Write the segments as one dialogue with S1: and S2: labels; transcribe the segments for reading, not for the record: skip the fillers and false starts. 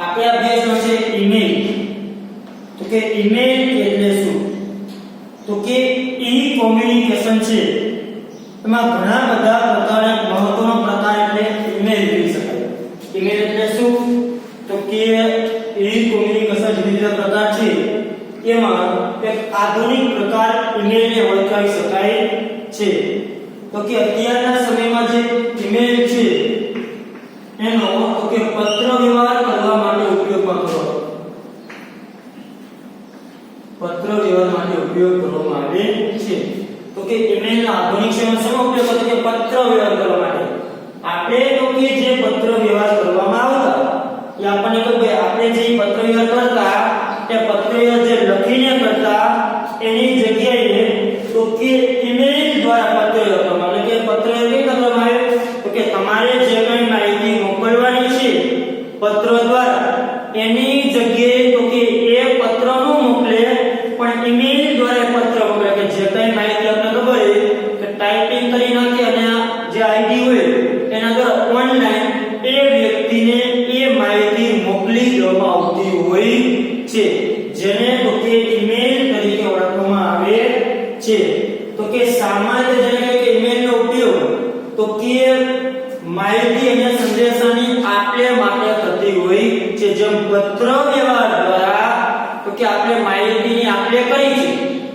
S1: આપણે અભ્યાસનો છે ઈમેલ. તો કે ઈમેલ એટલે શું? તો કે ઈ કોમ્યુનિકેશન છે. એમાં ઘણા બધા પ્રકારના મહત્વનો પ્રકાર એટલે ઈમેલ કહી શકાય. ઈમેલ એટલે શું? તો કે ઈ કોમ્યુનિકેશન જુદા જુદા પ્રકાર છે. એમાં એક આધુનિક પ્રકાર ઈમેલને ઓળખાવી શકાય છે. તો કે અત્યારના સમયમાં જે ઈમેલ છે એનો તો કે પત્ર વ્યવહાર કરવા માટે ઉપયોગમાં કરવામાં આવે છે. તો કે ઈમેલનો આધુનિક સમયમાં શેનો ઉપયોગ હતો? કે પત્ર વ્યવહાર કરવા માટે. આપણે તો કે જે પત્ર વ્યવહાર કરવામાં આવતા એ આપણને તો ભાઈ આપણે જે પત્ર વ્યવહાર કરતા એ પત્ર વ્યવહાર જે લખીને કરતા એની જગ્યાએ તો કે ઈમેલ દ્વારા પત્ર વ્યવહાર કરવામાં આવે. કે પત્ર વ્યવહાર કરવામાં આવે તો કે તમારે જે કંઈ માહિતી મોકલવાની છે પત્ર દ્વારા એની જગ્યાએ તો કે એ પત્ર નો મોકલે પણ ઈમેલ દ્વારા પત્ર મોકલે. કે જે કંઈ માહિતી આપણે ખબર હોય કે ટાઈપિંગ કરી નાખી અને જે આઈડી હોય એના દ્વારા ઓનલાઈન એ વ્યક્તિને એ માહિતી મોકલી દેવામાં આવતી હોય છે, જેને તો કે ઈમેલ તરીકે ઓળખવામાં આવે છે. તો કે સામાન્ય રીતે કે ઈમેલનો ઉપયોગ તો કે માહિતી અને સંદેશાની આપલે માટે થતી હોય છે. જેમ પત્ર વ્યવહાર દ્વારા તો કે આપણે માહિતીની આપલે કરી છે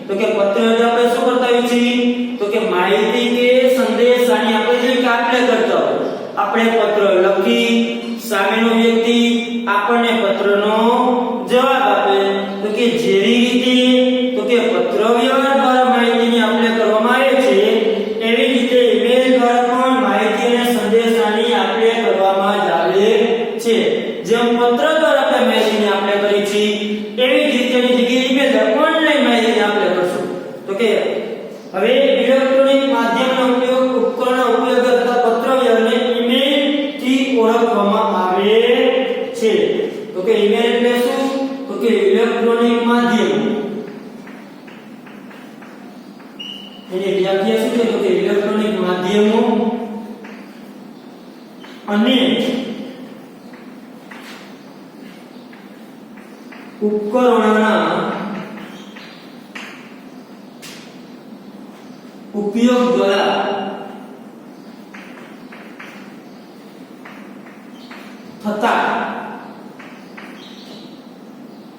S1: તો કે પત્ર વ્યવહાર આપણે શું કરતા હોઈએ છીએ? તો કે માહિતી કે સંદેશાની આપણે જે કે આપલે કરતા હોય. આપણે પત્ર લખી સામેનો વ્યક્તિ આપણને પત્રનો જવાબ આપે. તો કે જેવી રીતે તો કે પત્ર વ્યવહાર દ્વારા માહિતીની આપલે કરવામાં આવે છે એવી રીતે ઈમેલ દ્વારા પણ માહિતી અને સંદેશાની આપલે કરવામાં જ આવે છે. જેમ પત્ર દ્વારા આપણે માહિતીની આપલે કરી છે એવી જ રીતેની જગ્યાએ ઈમેલ દ્વારા ઓનલાઈન માહિતીની આપલે કરશું. તો કે હવે ઇલેક્ટ્રોનિક માધ્યમનો ઉપયોગ ઉપકરણનો ઉપયોગ કરતા પત્ર વ્યવહારને ઈમેલ થી ઓળખવામાં આવે છે. તો કે ઈમેલ એટલે શું? તો કે ઇલેક્ટ્રોનિક માધ્યમ. એની વ્યાખ્યા શું છે? તો કે ઇલેક્ટ્રોનિક માધ્યમો અને ઉપકરણોના ઉપયોગ દ્વારા થતા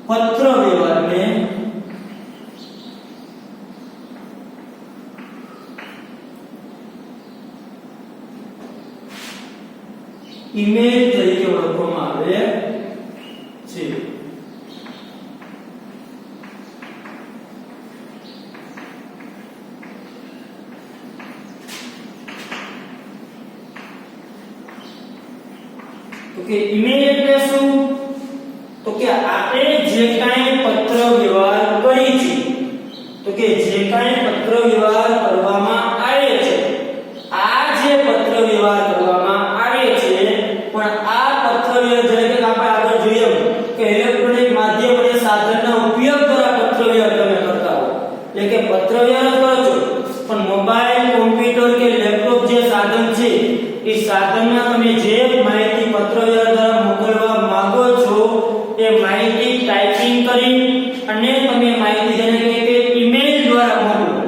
S1: પત્ર વ્યવહારને ઈમેલ તરીકે ઓળખવામાં આવે છે. તો કે ઈમેલ એટલે શું? તો કે આપણે જે કાંઈ પત્ર વ્યવહાર કરી છે તો કે જે કાંઈ પત્ર વ્યવહાર કરવામાં આવે છે આ જે પત્ર વ્યવહાર કરવામાં આવે છે પણ આ પત્ર વ્યવહાર એટલે કે આપણે આગળ જોઈએ કે ઇલેક્ટ્રોનિક માધ્યમ અને સાધનના ઉપયોગ દ્વારા પત્ર વ્યવહાર તમે કરતા હો એટલે કે પત્ર વ્યવહાર કરો છો પણ મોબાઈલ કોમ્પ્યુટર કે લેપટોપ જે સાધન છે એ સાધનમાં તમે જે માહિતી પત્ર વ્યવહાર દ્વારા મોકલવા માંગો છો એ માહિતી ટાઈપિંગ કરી અને તમે માહિતી જેને કે ઈમેલ દ્વારા મોકલો.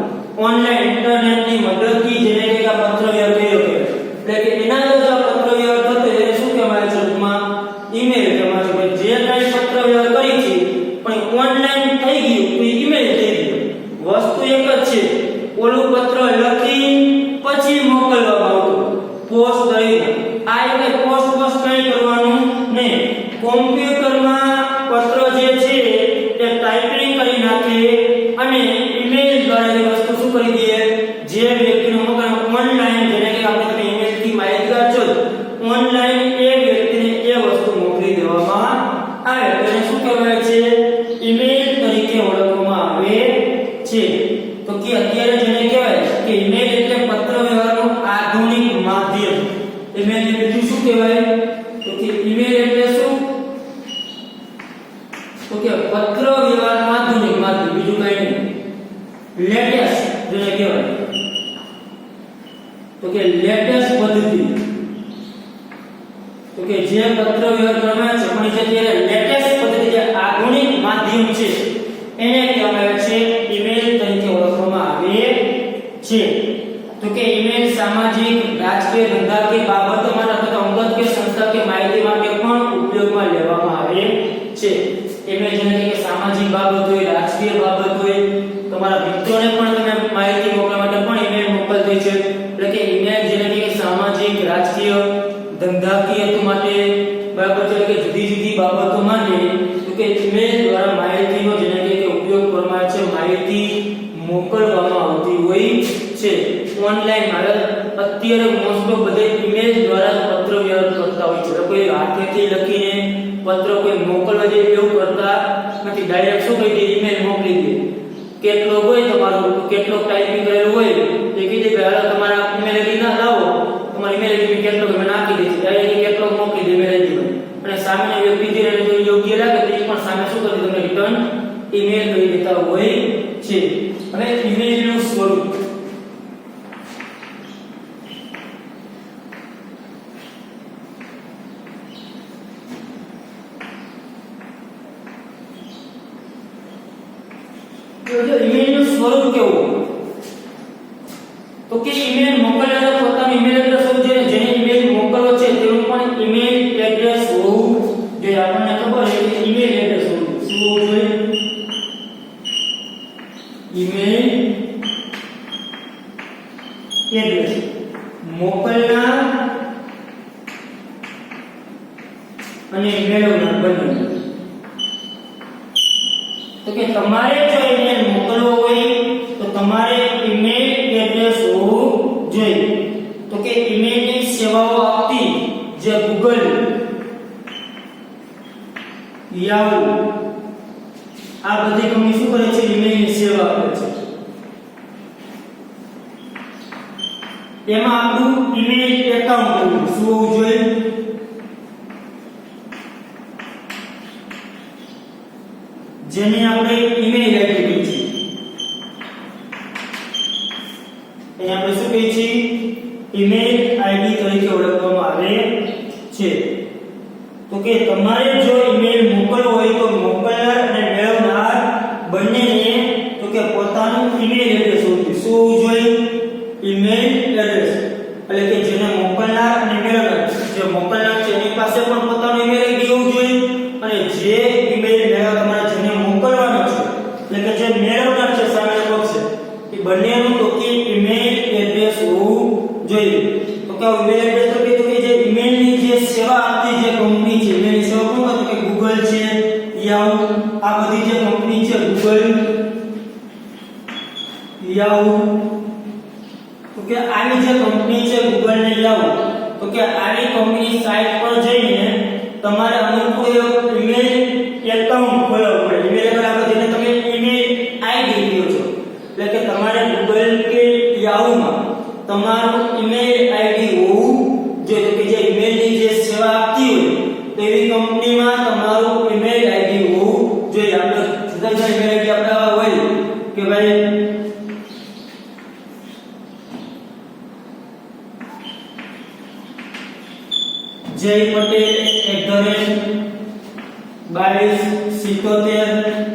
S1: ઓનલાઈન ઇન્ટરનેટની મદદથી જેને કે પત્ર વ્યવહાર કર્યો કે એટલે કે એના દ્વારા પત્ર વ્યવહાર થતો એને શું કહેવાય છે? ટૂંકમાં ઈમેલ કહેવાય છે. જે કાંઈ પત્ર વ્યવહાર કરી છે પણ ઓનલાઈન થઈ ગયું તો ઈમેલ થઈ ગયું. વસ્તુ એક જ છે. ઓલું પત્ર લખી પછી મોકલવામાં આવતું પોસ્ટ કરીને. આ એટલે પોસ્ટ કંઈ કરવાનું નહીં. કોમ્પ્યુટરમાં પત્ર જે છે એ ટાઈપિંગ કરી નાખે અને ઈમેલ દ્વારા એ વસ્તુ શું કરી દે? જે વ્યક્તિને મોકલવાનું ઓનલાઈન જેને કે આપણે તમે ઈમેલથી માહિતગાર છો ઓનલાઈન એ વ્યક્તિને એ વસ્તુ મોકલી દેવામાં આવે. તેને શું કહેવાય છે? ઈમેલ તરીકે ઓળખવામાં આવે છે. તો કે અત્યારે જેને કહેવાય કે ઈમેલ એટલે પત્ર વ્યવહારનું આધુનિક માધ્યમ. ઈમેલ એટલે શું કહેવાય? તો કે ઈમેલ એટલે શું? તો કે પત્ર વ્યવહારનું આધુનિક માધ્યમ. બીજું કંઈ નહીં. લેટેસ્ટ જેને કહેવાય તો કે લેટેસ્ટ પદ્ધતિ. તો કે જે પત્ર વ્યવહાર કરવામાં છે પણ જે અત્યારે લેટેસ્ટ પદ્ધતિ જે આધુનિક માધ્યમ છે એને કહેવામાં આવે છે ઈમેલ તરીકે ઓળખવામાં આવે છે. તો કે ઈમેલ સામાજિક, રાજકીય, ધંધાકીય બાબતોમાં અથવા અંગત કે સંસ્થાકીય માહિતી માટે પણ ઉપયોગમાં લેવામાં આવે છે. ઈમેલ જેને કે સામાજિક બાબત હોય, રાજકીય બાબત હોય, તમારા મિત્રોને પણ તમે માહિતી મોકલવા માટે પણ ઈમેલ મોકલતી છે. એટલે કે ઈમેલ જેને કે સામાજિક, રાજકીય, ધંધાકીય હેતુ માટે બરાબર છે કે જુદી જુદી બાબતો માટે તો કે ઈમેલ દ્વારા માહિતીનો જેને કે ઉપયોગ કરવામાં આવે છે, માહિતી મોકલવામાં આવતી હોય છે. ઓનલાઈન અત્યારે મોસ્ટ ઓફ બધે ઈમેલ દ્વારા પત્ર વ્યવહાર કરતા હોય છે. કોઈ હાથેથી લખીને પત્ર કોઈ મોકલવા દે એવું કરતા નથી. ડાયરેક્ટ શું કહી દે ઈમેલ મોકલી દે. કેટલો હોય તમારો કેટલો ટાઈપિંગ કરેલું હોય એ કીધે કે હાલો તમારા ઈમેલ આઈડી ના લાવો, તમારી ઈમેલ આઈડી કેટલો તમે નાખી દેજો, ડાયરેક્ટ કેટલો મોકલી દે ઈમેલ આઈડી પર. અને સામેના વ્યક્તિ જે યોગ્ય લાગે તે પણ સામે શું કરી તમને રિટર્ન ઈમેલ કરી દેતા હોય છે. હવે ઈમેલનું સ્વરૂપ ઈમેલનું સ્વરૂપ કેવું તો કે ઈમેલ મોકલનાર પોતાનું ઈમેલ એડ્રેસ હોવું જોઈએ, જેને ઈમેલ મોકલવો છે તેનું પણ ઈમેલ એડ્રેસ હોવું જોઈએ. આપણને ખબર છે કે ઈમેલ એડ્રેસ હોવું શું હોવું જોઈએ? ઈમેલ એડ્રેસ મોકલનાર અને મેળવનાર બંને. તો કે તમારે જો ઈમેલ મોકલવો હોય તો તમારે ઈમેલ એડ્રેસ હોવું જોઈએ. તો કે ઈમેલની સેવાઓ આપતી જે ગૂગલ, યાહૂ આ બધી કંપની શું કરે છે? ઈમેલની સેવા આપે છે. એમાં આપણું ઈમેલ એકાઉન્ટ શું હોવું જોઈએ? જેને આપણે ઈમેલ આઈડી કહીએ છીએ. એને આપણે શું કહીએ છીએ? ઈમેલ આઈડી તરીકે ઓળખવામાં આવે છે. તો કે તમારે જો ઈમેલ મોકલવો હોય તો મોકલનાર અને મેળવનાર બંનેને તો કે પોતાનું ઈમેલ એડ્રેસ હોવું જોઈએ. શું હોવું જોઈએ? Email address. એટલે કે જેને મોકલનાર અને મેળવનાર, જે મોકલનાર છે એની પાસે પણ પોતાનું ઈમેલ આઈડી હોવું જોઈએ અને જે ઈમેલ મેળવનાર જેને મોકલવાનો છે એટલે કે જે મેળવનાર છે સામે પક્ષ એ બંનેનું તો કે ઈમેલ એડ્રેસ હોવું જોઈએ. તો કે ઈમેલ એડ્રેસ તો કે જે ઈમેલની જે સેવા આપતી જે કંપની છે, ઈમેલની સેવા કોણ તો કે ગૂગલ છે, યાહૂ આ બધી જે કંપની છે ગૂગલ, યાહૂ તો કે આવી જે કંપની છે ગૂગલ ને યાહૂ તો કે આવી કંપની સાઇટ પર જઈને તમારે અનુકૂળ ઈમેલ એકાઉન્ટ ખોલવું પડે. ઈમેલ એકાઉન્ટ જેને તમે ઈમેલ આઈડી કહો છો એટલે કે તમારે ગૂગલ કે યાહૂમાં તમારું ઈમેલ આઈડી હોવું જોઈએ. કે જે ઈમેલની જે સેવા આપતી હોય તેવી કંપનીમાં તમારું ઈમેલ આઈડી હોવું જોઈએ. આપણે જુદા જુદા ઈમેલ આઈડી આપણા હોય કે ભાઈ જય પટેલ @2277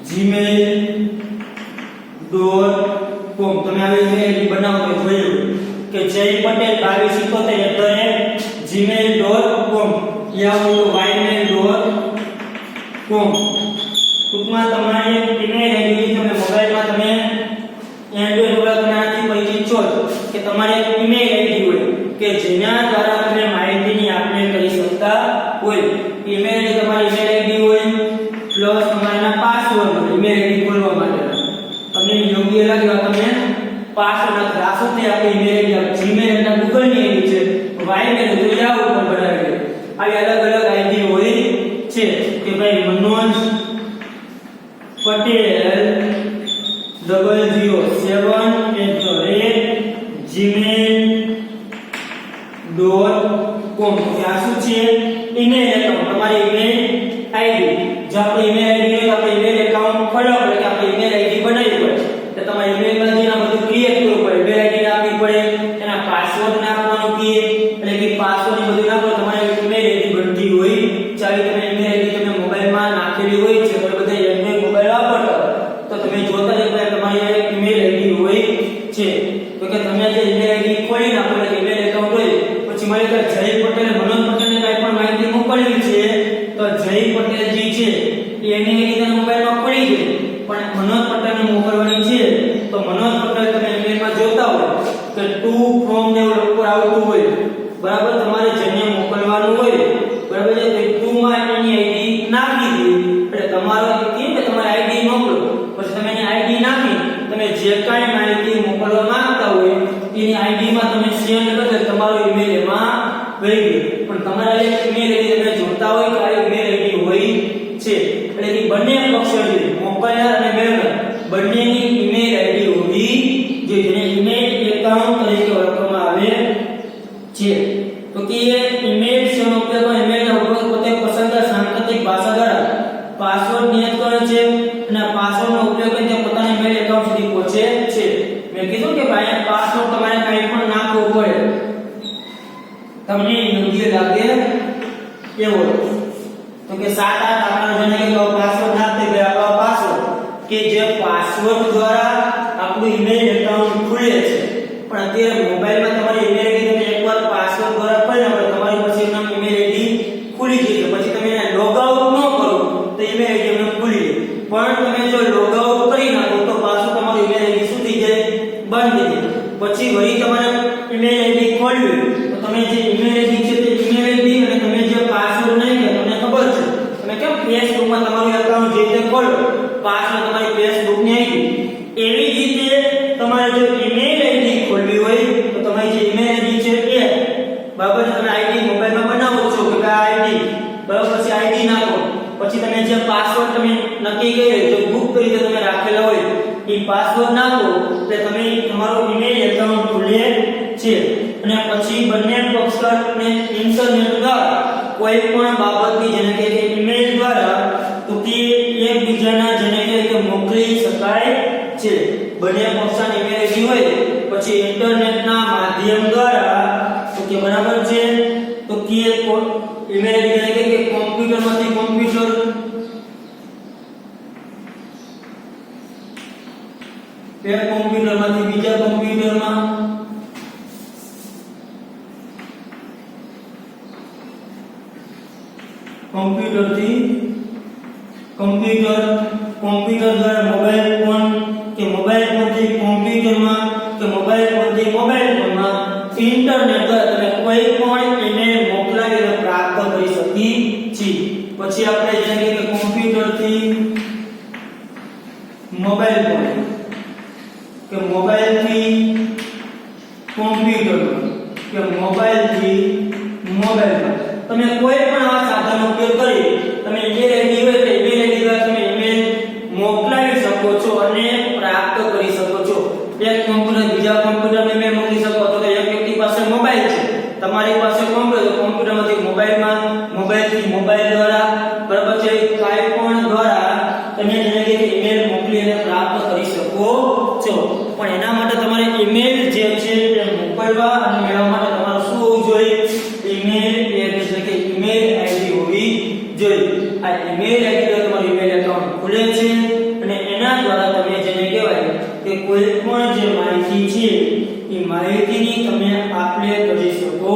S1: gmail.com. તમે આવી ઈમેલ બનાવો તો જોયું કે જય પટેલ 2277 gmail.com યા ymail.com. ટૂંકમાં તમારી ઈમેલ આઈડી તમે મોબાઈલમાં તમે એન્ડ્રોઇડ મોબાઈલ તમે આથી પરિચિત છો કે તમારે ઈમેલ આઈડી હોય કે જેના દ્વારા તમે માહિતીની આપલે કરી શકતા હોય. ઈમેલ તમારી ઈમેલ આઈડી હોય પ્લસ તમારા પાસવર્ડ હોય ઈમેલ આઈડી ખોલવા માટે. તમને યોગ્ય લાગે તમે પાસવર્ડ રાખો તે આપણી ઈમેલ આઈડી જીમેલ અને ગૂગલ ની આઈડી છે, ymail તો યાહૂ ઉપર બનાવી દે. આવી અલગ અલગ આઈડી હોય છે કે ભાઈ મનોજ પટેલ 007@gmail.com. આ શું છે? Email account. તમારી ઈમેલ આઈડી. જો આપણે ઈમેલ આઈડી હોય તો આપણે ઈમેલ એકાઉન્ટ ખોલાવો એટલે બનાવવી પડે તો તમારે ઈમેલમાં જેના બધું ક્રિએટ કરવું પડે, ઈમેલ આઈડી આપવી પડે, એના પાસવર્ડ નાખવાનું કહે, એટલે કે પાસવર્ડ ને બધું નાખો તમારે ઈમેલ આઈડી બનતી હોય. ચાલો તમે ઈમેલ આઈડી તમે મોબાઈલમાં નાખેલી હોય છે, તો બધા એન્ડ્રોઇડ મોબાઈલ વાપરતા તો તમે જોતા જ તમારી ઈમેલ આઈડી હોય છે. તો કે તમે જે ઈમેલ આઈડી ખોલી નાખો એટલે ઈમેલ એકાઉન્ટ હોય, પછી મારી કે જય પટેલ મનોજ પટેલને કાઈ પણ માહિતી મોકલવી છે તો જય પટેલજી છે એની આઈડી મોબાઈલમાં પડી ગઈ, પણ મનોજ પટેલને મોકલવાની છે તો મનોજ પટેલ તમે ઈમેલમાં જોતા હોય કે ટુ ફ્રોમ ને ઉપર આવતું હોય, બરાબર, તમારે જેને મોકલવાનું હોય, બરાબર છે, તો ટુ માં એની આઈડી નાખી દે એટલે તમારો કેમ કે તમારી આઈડી મોકલો, પછી તમે એની આઈડી નાખી તમે જે કાંઈ માહિતી મોકલવા માંગતા હોય એની આઈડી માં તમે સેન્ડ કરો તમારો ઈમેલ એમાં વહી ગયો. પણ તમારા ઈમેલ આઈડી તમે જોતા હોય કે આ ઈમેલ આઈડી હોય છે, એટલે કે બંને પક્ષોએ મોકલનાર અને મેળવનાર બંનેની ઈમેલ આઈડી હોવી જોઈએ, જેને ઈમેલ એકાઉન્ટ તરીકે ઓળખવામાં આવે છે. તો કે ઈમેલ સેવાનો ઉપયોગ ઈમેલના ઉપયોગ પોતે પસંદ સાંકેતિક ભાષા દ્વારા પાસવર્ડ નિયત કરે છે અને પાસવર્ડનો ઉપયોગ કરીને પોતાના ઈમેલ એકાઉન્ટ સુધી પહોંચે છે. મેં કીધું કે ભાઈ પાસવર્ડ તમારે કંઈ પણ નાખવો પડે તમને યોગ્ય લાગે એવો, તો કે 7-8 આપણા જેને કે પાસવર્ડ નાખતે ગયા આપણા પાસવર્ડ કે જે પાસવર્ડ દ્વારા આપણું ઈમેલ એકાઉન્ટ ખુલે છે, પણ અત્યારે મોબાઈલમાં તમારી ઈમેલ આઈડી તમે એકવાર પાસવર્ડ દ્વારા ખોલી નાખો તમારી પાસે એમનો ઈમેલ આઈડી ખુલી જશે, પછી તમે એને લોગ આઉટ ન કરો તો ઈમેલ આઈડી એમને ખુલી જાય, પણ તમે જો લોગ આઉટ કરી નાખો તો પાછું તમારું ઈમેલ આઈડી શું થઈ જાય, બંધ થઈ જાય. પછી વળી તમારે ઈમેલ આઈડી ખોલવી તો તમે જે ઈમેલ આઈડી છે તે ઈમેલ આઈડી અને તમે જે પાસવર્ડ નાખ્યો તમને ખબર છે, તમે કેમ ફેસબુકમાં તમારું એકાઉન્ટ જે રીતે ખોલો પાસવર્ડ તમારી ફેસબુક ની આઈડી, એવી જ રીતે તમારે જો ઈમેલ આઈડી ખોલવી હોય તો તમારી જે ઈમેલ આઈડી છે એ બરાબર તમે આઈડી મોબાઈલમાં બનાવો છો કે આ આઈડી બરાબર, પછી આઈડી નાખો, પછી તમે જે પાસવર્ડ તમે નક્કી કર્યો જે ગુપ્ત રીતે તમે રાખેલા હોય એ પાસવર્ડ નાખો એટલે તમે તમારું ઈમેલ એકાઉન્ટ ખુલે છે. અને પછી બંને પક્ષકારને ઇન્ટરનેટ દ્વારા કોઈ પણ બાબતની જેને કે ઈમેલ દ્વારા તો કે એકબીજાના જેને કે મોકલી શકાય છે. બંને પક્ષની ઈમેલ આઈડી હોય પછી ઇન્ટરનેટના માધ્યમ દ્વારા તો કે બરાબર છે, તો કે ઈમેલ આઈડી કે કોમ્પ્યુટરમાંથી કોમ્પ્યુટર એક કોમ્પ્યુટરમાંથી બીજા કોમ્પ્યુટરમાં કોમ્પ્યુટરથી કોમ્પ્યુટર, કોમ્પ્યુટર દ્વારા મોબાઈલ ફોન કે મોબાઈલ ફોનથી કોમ્પ્યુટરમાં કે મોબાઈલ ફોનથી મોબાઈલ ફોનમાં ઇન્ટરનેટ દ્વારા તમે કોઈ પણ ઈમેલ મોકલાવીને પ્રાપ્ત કરી શકી છીએ. પછી આપણે જાણીએ કે કોમ્પ્યુટરથી મોબાઈલ ફોન કે મોબાઈલથી કોમ્પ્યુટર કે મોબાઈલથી મોબાઈલ તમે કોઈ પણ આ સાધનનો ઉપયોગ કરી તમે ઈમેલ આઈડી હોય તો ઈમેલ આઈડી દ્વારા તમે ઈમેલ મોકલાવી શકો છો અને પ્રાપ્ત કરી શકો છો. એક કોમ્પ્યુટર બીજા કોમ્પ્યુટરને ઈમેલ મોકલી શકો, તો એક વ્યક્તિ પાસે મોબાઈલ છે તમારી પાસે કોમ્પ્યુટર, કોમ્પ્યુટરમાંથી મોબાઈલમાં, મોબાઈલથી મોબાઈલ દ્વારા બરાબર છે કાંઈ પણ દ્વારા તમે જેને કે ઈમેલ મોકલી અને પ્રાપ્ત કરી શકો છો. પણ એના માટે તમારે ઈમેલ જે છે તે મોકલવા અને મેળવવા માટે તમારે શું હોવું જોઈએ, ઈમેલ એડ્રેસ એટલે કે ઈમેલ આઈડી હોવી જોઈએ. આ ઈમેલ આઈડી દ્વારા તમારું ઈમેલ એકાઉન્ટ ખુલે છે અને એના દ્વારા તમે જેને કહેવાય કે કોઈ પણ જે માહિતી છે એ માહિતીની તમે આપલે કરી શકો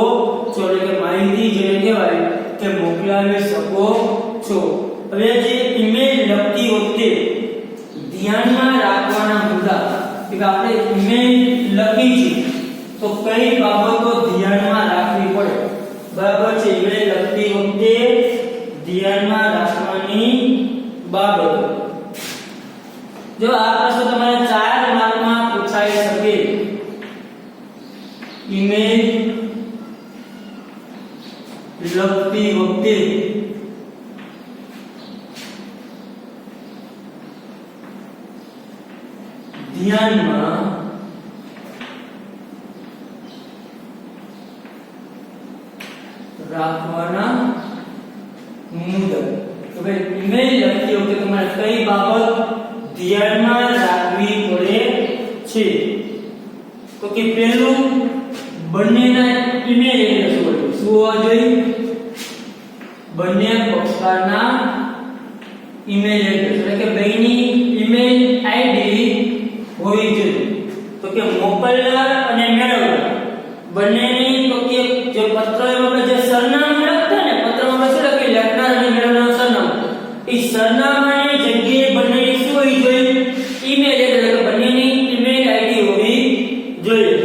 S1: છો, એટલે કે માહિતી જેને કહેવાય કે મોકલાવી શકો છો. હવે જે ઈમેલ લખતી વખતે ધ્યાનમાં રાખવાના મુદ્દા કે આપણે ઈમેલ લખી છે તો કઈ બાબતો ધ્યાનમાં રાખવી પડે, બરાબર છે. ઈમેલ લખતી વખતે ધ્યાનમાં રાખવાની બાબતો, જો આ પ્રશ્ન તમારે 4 માર્કમાં પૂછાઈ શકે. ઈમેલ લખતી વખતે ધ્યાનમાં રાખવાના મુદ્દા. તો ભાઈ ઈમેલ લખતી વખતે તમારે કઈ બાબત ધ્યાનમાં રાખવી પડે છે. તો કે પહેલું બંનેના ઈમેલ એડ્રેસ હોય. શું હોવા જોઈએ? બંને પક્ષકારના ઈમેલ એડ્રેસ એટલે કે બેની ઈમેલ આઈડી હોવી જોઈએ. તો કે મોકલનાર અને મેળવનાર બંનેની તો કે જે પત્રમાં જે સરનામું લખતા ને પત્રમાં શું લખે લખનાર અને મેળવનાર સરનામું એ સરનામાની જગ્યાએ બંનેની શું હોવી જોઈએ? ઈમેલ એટલે કે બંનેની ઈમેલ આઈડી હોવી જોઈએ.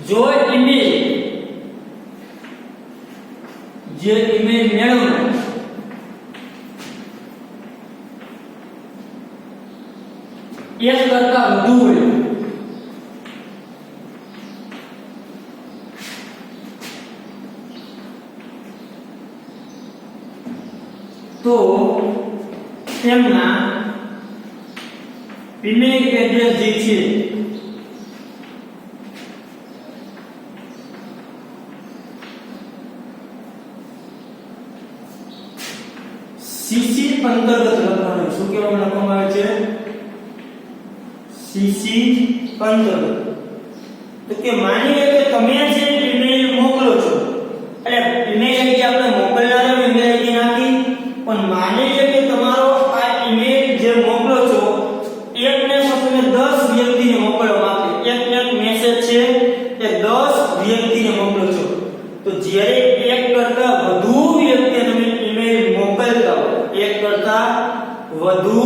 S1: જો ઈમેલ જે ઈમેલ મેળવનાર એક કરતા વધુ હોય તો તેમના ઈમેલ એડ્રેસ જે છે સીસી અંતર્ગત લખવાનું. શું કહેવામાં લખવામાં આવે છે? સીસી અંતર્ગત. તો કે માની લો કે તમે જે ઈમેલ મોકલો છો એટલે ઈમેલ આઈડી આપણે મોકલનારા ઈમેલ આઈડી નાખી પણ માની લો કે તમારો આ ઈમેલ જે મોકલો છો એકને તમે 10 વ્યક્તિને મોકલવા માંગો. એક મેસેજ છે એ 10 વ્યક્તિને મોકલો છો. તો જ્યારે એક કરતા વધુ વ્યક્તિને તમે ઈમેલ મોકલતા હો એક કરતા વધુ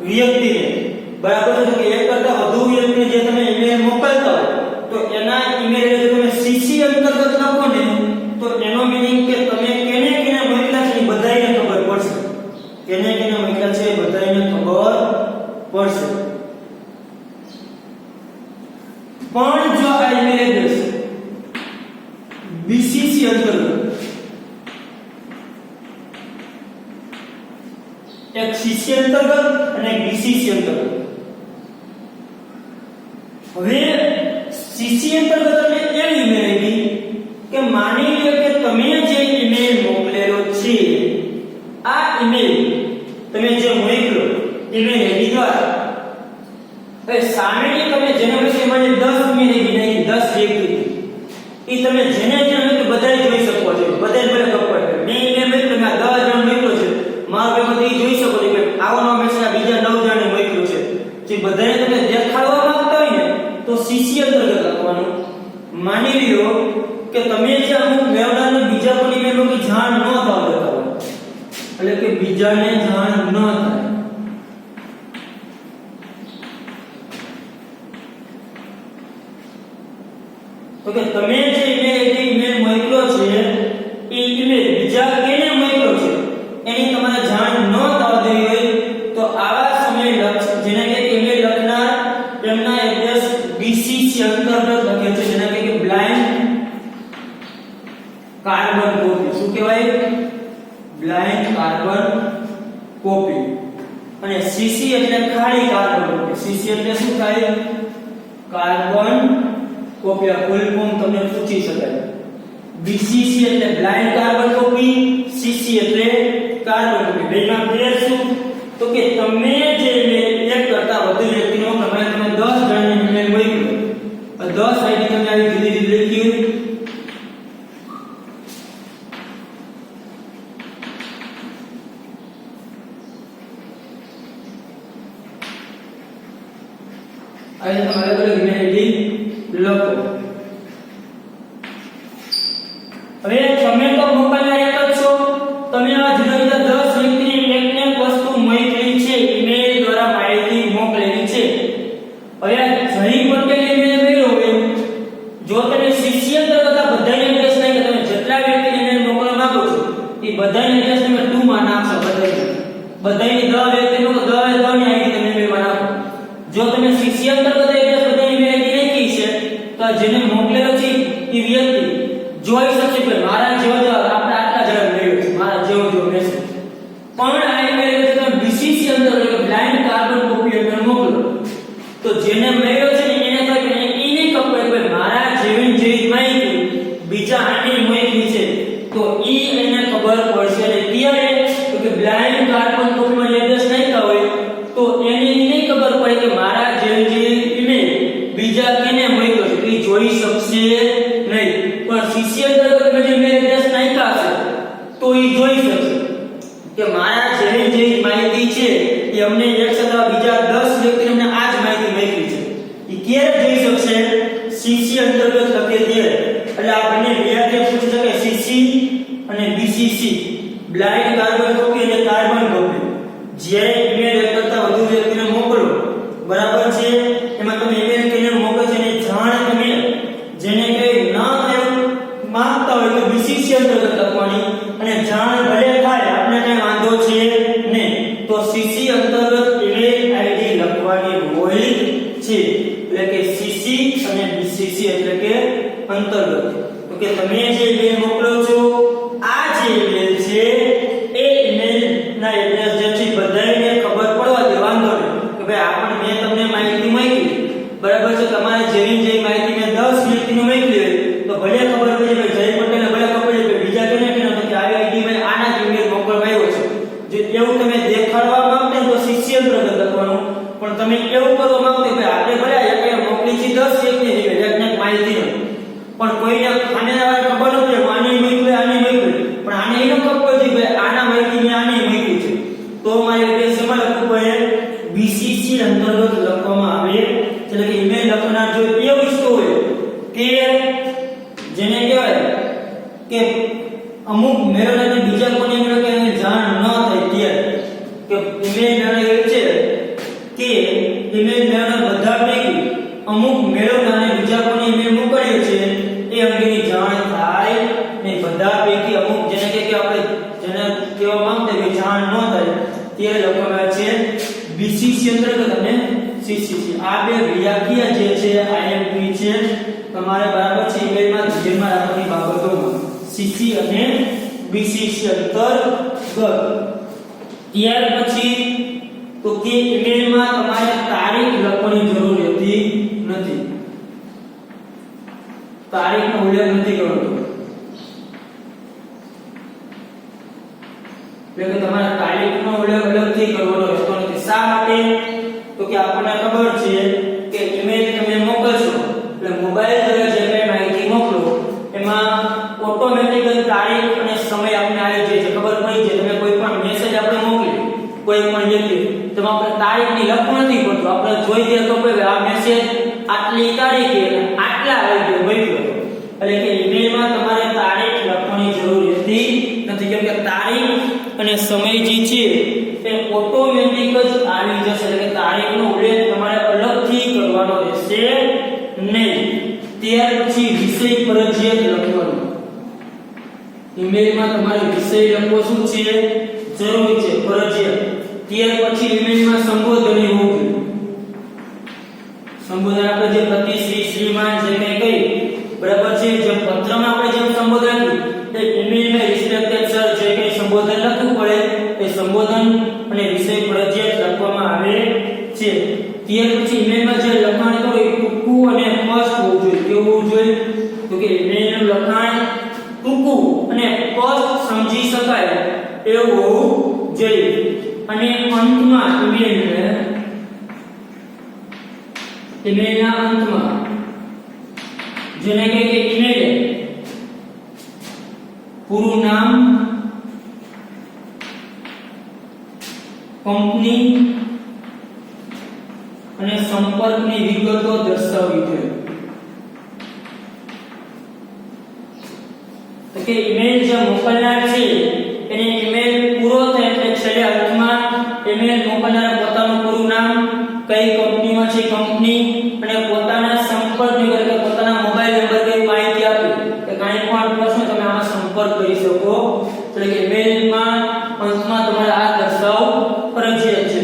S1: વ્યક્તિને બરાબર છે કે એક કરતા વધુ વ્યક્તિને જે તમે ઈમેલ મોકલતા હો તો એના ઈમેલ જો તમે સીસી અંતર્ગત લખો ને તો એનો મીનિંગ કે તમે કેને કેને મોકલ્યા છે એ બધાને ખબર પડશે. કેને કેને મોકલ્યા છે એ બધાને ખબર પડશે. પણ જો આ ઈમેલ એડ્રેસ બીસીસી અંતર્ગત એક સીસી અંતર્ગત અને એક બીસીસી અંતર્ગત. હવે સીસી અંતર્ગત એટલે એવી ઈમેલ આઈડી કે માની લો કે તમે જે ઈમેલ મોકલેલો છે આ ઈમેલ તમે જે મોકલો ઈમેલ આઈડી દ્વારા હવે સામેની તમે જેના વિશે મને 10 ઈમેલ આઈડી નહીં 10 વ્યક્તિ એ તમે જેને જેને બધાય જોઈ શકો છો. બધાય મને ખબર છે મેં ઈમેલ મોકલ્યો મેં 10 જણ મોકલ્યો છે મારો બધું જોઈ શકો છો કે આવવાનો મેસેજ આ બીજા 9 જણને મોકલ્યો છે. જે બધાને તમે દેખાડવા માંગતા હોય ને તો સીસી અંતર્ગત લખવાનું. માની લ્યો કે તમે જે અમુક મેળવનારને બીજા પણ ઈમેલમાં જાણ ન થાય એટલે કે બીજાને જાણ ન થાય તો કે તમે જે ઈમેલ મોકલ્યો છે એ ઈમેલ બીજા કેને મોકલ્યો છે એની તમારે જાણ ન થવા દેવી હોય તો આવા સમયે જેને કે ઈમેલ લખનાર તેમના એડ્રેસ બીસીસી અંતર્ગત લખે છે જેને કે બ્લાઇન્ડ કાર્બન કોપી. શું કહેવાય? Blind carbon copy. અને સીસી એટલે ખાલી કાર્બન કોપી. સીસી એટલે શું થાય? Carbon copy. આ ફૂલ ફોર્મ તમને પૂછી શકાય. બીસીસી એટલે બ્લાઇન્ડ કાર્બન કોપી, સીસી એટલે કાર્બન કોપી. બેમાં ફેર શું? તો કે તમે જે એક કરતા વધુ વ્યક્તિનો તમે 10 જણને ઈમેલ મોકલ્યો 10 આઈડી તમે આવી જુદી જુદી લખી અહીં તમારે અલગ ઈમેલ આઈડી લખો. હવે તમે તો મોકલનાર એક જ છો. તમે આ જુદા જુદા 10 વ્યક્તિને એકને એક વસ્તુ મોકલી છે ઈમેલ દ્વારા માહિતી મોકલેલી છે. હવે જઈ મોકલેલી ઈમેલ મેળવો હોય જો તમે સીસી અંતર્ગત બધાને એડ્રેસ નાખી તમે જેટલા વ્યક્તિને ઈમેલ મોકલવા માંગો છો એ બધાને એડ્રેસ તમે 2 માં નાખશો. બધાની 10 વ્યક્તિનો 10 ની આઈડી તમે ઈમેલમાં નાખો. જો તમે સીસી અંતર્ગત એડ્રેસ બધાની ઈમેલ આઈડી નાખી છે તો જેને મોકલેલો છે એ વ્યક્તિ જોઈ શકશે કે મારા જેવો આપણે આટલા જણા મેળવ્યો છે મારા જેવો મેસેજ. પણ આ ઈમેલ એડ્રેસ તમે બીસીસી અંતર્ગત બ્લાઇન્ડ કાર્બન કોપી ઈમેલ મોકલો તો જેને મેળવ્યો છે એને થાય કે એને ખબર કે મારા જેવી માહિતી બીજા આને મોકલી છે તો ઈ એને ખબર પડશે. અને ક્યારે તો કે બ્લાઇન્ડ કાર્બન કોપીમાં એડ્રેસ નાખ્યા હોય તો એને સીસી અંતર્ગત તમે જે ઈમેલ એડ્રેસ નાખ્યા છે તો એ જોઈ શકશે કે મારા જે માહિતી છે એ અમને એક સાથે બીજા 10 વ્યક્તિને અમને આ જ માહિતી મળી છે એ ક્યારે જોઈ શકશે સીસી અંતર્ગત લખે ત્યારે એટલે આ બંને વિદ્યાર્થીઓ પૂછી શકે સીસી અને બીસીસી બ્લાઇન્ડ કાર્બન કોપી અને કાર્બન કોપી જ્યારે ઈમેલ એક કરતા વધુ વ્યક્તિને મોકલો બરાબર છે એમાં તમે ઈમેલ કેને મોકલો છે અને જાણ તમે જેને કઈ ન થયું માંગતા હોય તો બીસીસી અંતર્ગત લખવાની અને જાણ ભલે થાય આપણે કઈ વાંધો છે નહીં તો સીસી અંતર્ગત ઈમેલ આઈડી લખવાની હોય છે એટલે કે સીસી અને બીસીસી એટલે કે અંતર્ગત તો કે તમે જે ઈમેલ મોકલો છો આ જે ઈમેલ છે એ ઈમેલ ના એડ્રેસ જે છે બધાને ખબર પડવા દે વાંધો નહીં કે ભાઈ આપણે મેં તમને માહિતી મોકલી બરાબર છે તમારે જે માહિતી મેં 10 વ્યક્તિને મોકલી હોય તો ભલે ખબર પડી કે જય પટેલને ભલે ખબર પડી કે બીજા કેને કે આવી આઈડી માં આના જ ઈમેલ મોકલવામાં આવ્યો છે જો એવું તમે દેખાડવા માંગતા તો સીસી અંતર્ગત લખવાનું પણ તમે એવું કરવા માંગતા કે આપણે ભલે એક મોકલી છે 10 વ્યક્તિને એકને માહિતી પણ કોઈને ખાનેદાર ખબર ન પડે આની મોકલી આની મોકલી પણ આને એનો ખબર પડી કે આના માહિતી મેં આની મોકલી છે તો મારે એડ્રેસ એમાં લખવું પડે બીસીસી અંતર્ગત લખવામાં આવે એટલે કે ઈમેલ લખનાર જો એવું ઈચ્છતો હોય કે જેને કહેવાય કે અમુક મેળવનારને બીજા કોઈને મેળવે કે એને જાણ ન થાય ત્યારે કે ઈમેલ મેળવે એવું છે કે ઈમેલ મેળવનાર બધા પૈકી અમુક મેળવનારને બીજા કોઈને ઈમેલ મોકલ્યો છે એ અંગેની જાણ થાય ને બધા પૈકી અમુક જેને કે આપણે જેને કહેવા માંગતા હોય જાણ ન થાય ત્યારે લખવામાં આવે છે બીસીસી અંતર્ગત અને સીસીસી આ બે વ્યાખ્યા જે છે આઈએમપી છે તમારે બરાબર છે ઈમેલમાં ધ્યાનમાં રાખવાની બાબતોમાં સીસી અને બીસીસી અંતર્ગત ત્યાર પછી તો કે ઈમેલમાં તમારે તારીખ લખવાની જરૂર રહેતી નથી તારીખનો ઉલ્લેખ નથી કરવાનો એટલે કે તમારે તારીખનો ઉલ્લેખ અલગથી કરવાનો રહેતો નથી શા માટે તો કે આપણને ખબર છે કે ઈમેલ તમે મોકલશો એટલે મોબાઈલ દ્વારા જે કંઈ માહિતી મોકલો એમાં ઓટોમેટિક તારીખ અને સમય આપણે આવી જાય છે ખબર પડી જાય તમે કોઈ પણ મેસેજ આપણે મોકલી કોઈ પણ વ્યક્તિ તો આપણે તારીખની લખવું નથી પડતું આપણે જોઈ દે તો કે આ મેસેજ આટલી તારીખે આટલા વાગ્યે મોકલ્યો એટલે કે ઈમેલમાં તમારે તારીખ લખવાની જરૂર રહેતી નથી કેમ કે તારીખ અને સમય જે છે તે ઓટોમેટિક જ આવી જશે એટલે કે તારીખનો ઉલ્લેખ તમારે અલગથી કરવાનો રહેશે નહીં ત્યાર પછી વિષય ફરજિયાત લખવાનો ઈમેલમાં તમારે વિષય લખવો શું છે જરૂરી છે ફરજિયાત ત્યાર પછી ઈમેલમાં સંબોધન હોવું જોઈએ સંબોધન આપણે જે પ્રતિ શ્રી શ્રીમાન જે કંઈ કહી બરાબર છે જે પત્રમાં આપણે જેમ સંબોધન આપ્યું તે ઈમેલમાં રિસ્પેક્ટેડ સર જે કંઈ સંબોધન લખવું પડે તે સંબોધન અને વિષય ફરજિયાત લખવામાં આવે છે ત્યાર પછી ઈમેલમાં જે લખાણ કરો એ ટૂંકું અને સ્પષ્ટ હોવું જોઈએ કેવું હોવું જોઈએ તો કે ઈમેલનું લખાણ ટૂંકું અને સ્પષ્ટ સમજી શકાય એવું હોવું જોઈએ અને અંતમાં ઈમેલના અંતમાં જેને કહે કે ઈમેલ પૂરું નામ કંપની અને સંપર્કની વિગતો દર્શાવવી જોઈએ તો કે ઈમેલ જે મોકલનાર છે એને ઈમેલ પૂરો થાય એટલે છેલ્લે અંતમાં ઈમેલ મોકલનાર પોતાનું પૂરું નામ કઈ કંપનીમાં છે કંપની અને પોતાના સંપર્ક વિગત કે પોતાના મોબાઈલ નંબર કઈ માહિતી આપી કે કાંઈ પણ પ્રશ્ન તમે આમાં સંપર્ક કરી શકો એટલે કે ઈમેલમાં અંતમાં તમારે આ દર્શાવવું ફરજિયાત છે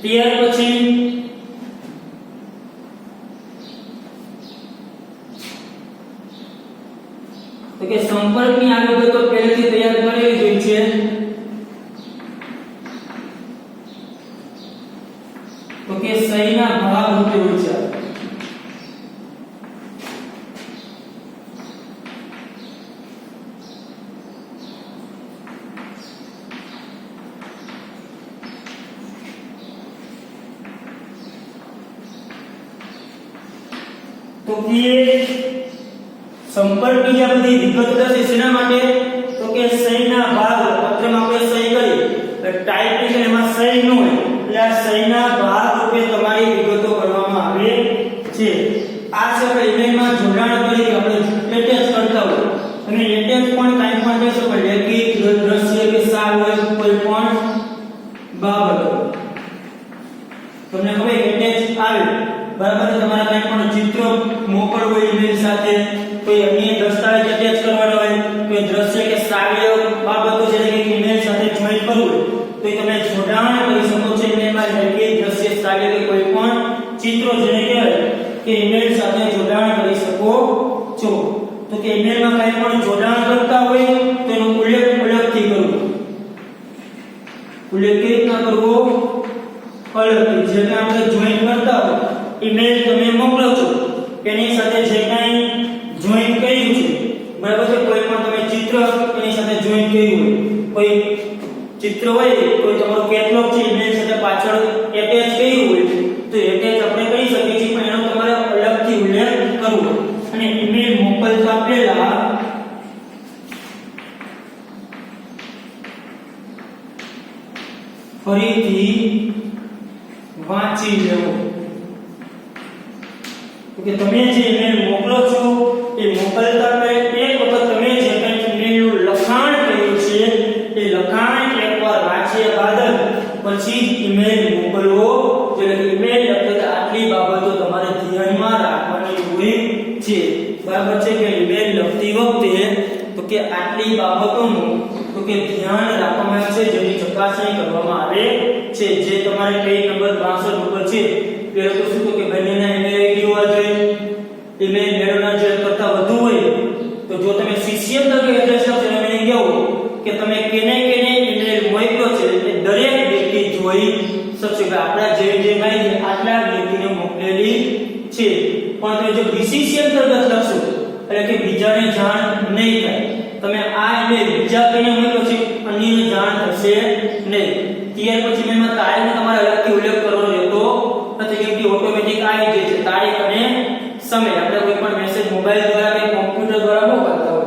S1: ત્યાર પછી તો કે સંપર્કની આ વિગતો પહેલેથી તૈયાર કરેલી હોય છે તો કે સહીના ભાગ રૂપે હોય છે તો કે સંપર્કની જે બધી વિગતો છે શેના માટે તો કે સહીના ભાગ પત્રમાં આપણે સહી કરી ટાઈપિંગ છે એમાં સહી ન હોય એટલે આ સહીના ભાગ રૂપે તમારી વિગતો કરવામાં આવે છે આ છે આપણે ઈમેલમાં જોડાણ કરી આપણે એટેચ કરતા હોય અને એટેચ પણ કાંઈ પણ કહી શકો લેખિત દ્રશ્ય કે સાર હોય કોઈ પણ બાબત તમને ખબર એટેચ આવે બરાબર તમારા કંઈ પણ ચિત્ર મોકલવું હોય ઈમેલ સાથે કોઈ અન્ય દસ્તાવેજ એટેચ કરવાનો હોય કોઈ દ્રશ્ય કે શ્રાવ્ય બાબતો છે કે ઈમેલ સાથે જોઈન કરવું હોય તો તમે જોડાણ કરી શકો છો ઈમેલમાં લેખિત દ્રશ્ય શ્રાવ્ય કે કોઈ પણ ચિત્રો જેને કહેવાય કે ઈમેલ સાથે જોડાણ કરી શકો છો તો કે ઈમેલમાં કંઈ પણ જોડાણ કરતા હોય તો એનો ઉલ્લેખથી કરવો ઉલ્લેખ કેવી રીતના કરવો અલગથી જે કે આપણે જોઈન કરતા હોય ઈમેલ તમે મોકલો છો એની સાથે જે કાંઈ જોઈન કર્યું છે બરાબર છે કોઈ પણ તમે ચિત્ર એની સાથે જોઈન કર્યું હોય કોઈ ચિત્ર હોય કોઈ તમારો કેટલોગ છે ઈમેલ સાથે પાછળ એટેચ કર્યું હોય તો એટેચ આપણે કરી શકીએ છીએ પણ એનો તમારે અલગથી ઉલ્લેખ કરવો અને ઈમેલ મોકલતા પહેલા ફરીથી વાંચી લેવું કે તમે જે ઈમેલ મોકલો છો એ મોકલતા પહેલા એક વખત તમે જે કંઈ ઈમેલનું લખાણ કર્યું છે એ લખાણ એકવાર વાંચ્યા બાદ પછી ઈમેલ મોકલવો એટલે કે ઈમેલ લખતા આટલી બાબતો તમારે ધ્યાનમાં રાખવાની હોય છે બરાબર છે કે ઈમેલ લખતી વખતે તો કે આટલી બાબતોનું તો કે ધ્યાન રાખવામાં આવે છે જેની ચકાસણી કરવામાં આવે છે જે તમારે પેજ નંબર 62 ઉપર છે પહેલું તો શું તો કે બંનેના ઈમેલ આઈડી હોવા જોઈએ ઈમેલ મેળવનાર જે કરતા વધુ હોય તો જો તમે સીસીએમ તરીકે એડ્રેસ લખો તો મેં કહ્યું કે તમે કેને ઈમેલ મોકલ્યો છે એ દરેક વ્યક્તિ જોઈ શકશે કે આપણા જે માહિતી આટલા વ્યક્તિને મોકલેલી છે પણ તમે જો બીસીસી અંતર્ગત લખશો એટલે કે બીજાને જાણ નહીં થાય તમે આ ઈમેલ બીજા કોઈને મોકલ્યો છે અન્યને જાણ થશે નહીં ત્યાર પછી મેં તારીખનો તમારે અલગથી ઉલ્લેખ કરવાનો રહેતો નથી કેમ કે ઓટોમેટિક આવી જાય છે તારીખ અને સમય આપણે કોઈ પણ મેસેજ મોબાઈલ દ્વારા કે કોમ્પ્યુટર દ્વારા મોકલતા હોય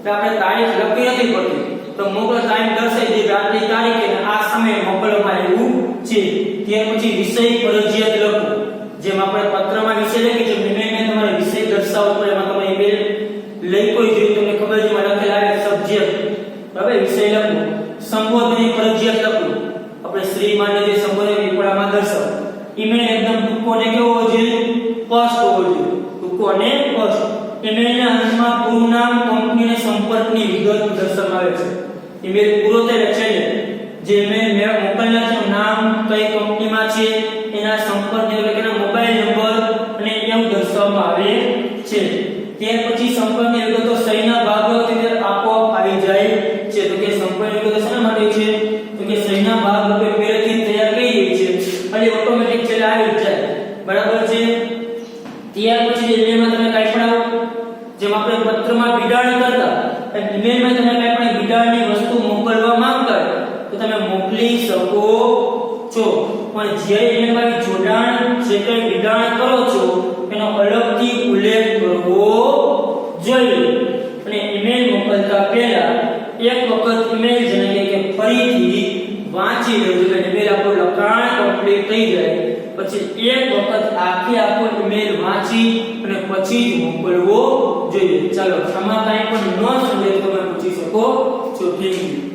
S1: તો આપણે તારીખ લખી નથી પડતી તો મોકલ ટાઈમ દર્શાવી દે રાતની તારીખ અને આ સમયે મોકલવામાં આવ્યું છે ત્યાર પછી વિષય ફરજિયાત લખો જેમ આપણે પત્રમાં વિષય લખી છે મેં તમારે વિષય દર્શાવવો પડે એમાં તમે ઈમેલ લખ્યો જોઈએ તમને ખબર છે એમાં લખેલા આવે સબ્જેક્ટ બરાબર વિષય લખો સંબોધન ફરજિયાત લખો આપણે શ્રીમાનને જે સંબોધન વિપળામાં દર્શાવો ઈમેલ એકદમ ટૂંકો અને કેવો હોવો જોઈએ સ્પષ્ટ હોવો જોઈએ ટૂંકો અને સ્પષ્ટ ઈમેલના અંતમાં પૂરું નામ કંપની અને સંપર્કની વિગત દર્શાવવામાં આવે છે ઈમેલ પૂરો થાય છે જે મેં મોકલના છે નામ કઈ કંપનીમાં છે એના સંપર્ક એટલે કે એના મોબાઈલ નંબર અને એવું દર્શાવવામાં આવે છે ત્યાર પછી સંપર્કની વિગતો સહીના ભાગોથી આપોઆપ આવી જાય છે તો કે સંપર્કની વિગતો શેના માટે છે તો કે સહીના ભાગ રૂપે પહેલેથી તૈયાર કરી રહી છે અને ઓટોમેટિક છેલ્લે આવી જાય બરાબર છે ત્યાર પછી ઈમેલમાં તમે કાંઈ પણ જેમ આપણે પત્રમાં બિડાણ કરતા ઈમેલમાં તમે કાંઈ પણ બિડાણની વસ્તુ મોકલવા માંગતા તો તમે મોકલી શકો છો પણ જ્યારે ઈમેલમાં જોડાણ જે કંઈ બિડાણ કરો છો એનો અલગથી ઉલ્લેખ કરવો જોઈએ અને ઈમેલ મોકલતા પહેલા એક વખત ઈમેલ જેને કે ફરીથી વાંચી લેવું એટલે ઈમેલ આપણું લખાણ કમ્પ્લીટ થઈ જાય પછી એક વખત આખો ઈમેલ વાંચી અને પછી જ મોકલવો જોઈએ ચાલો આમાં કાંઈ પણ ન સમજાય તો તમે પૂછી શકો છો થેન્ક યુ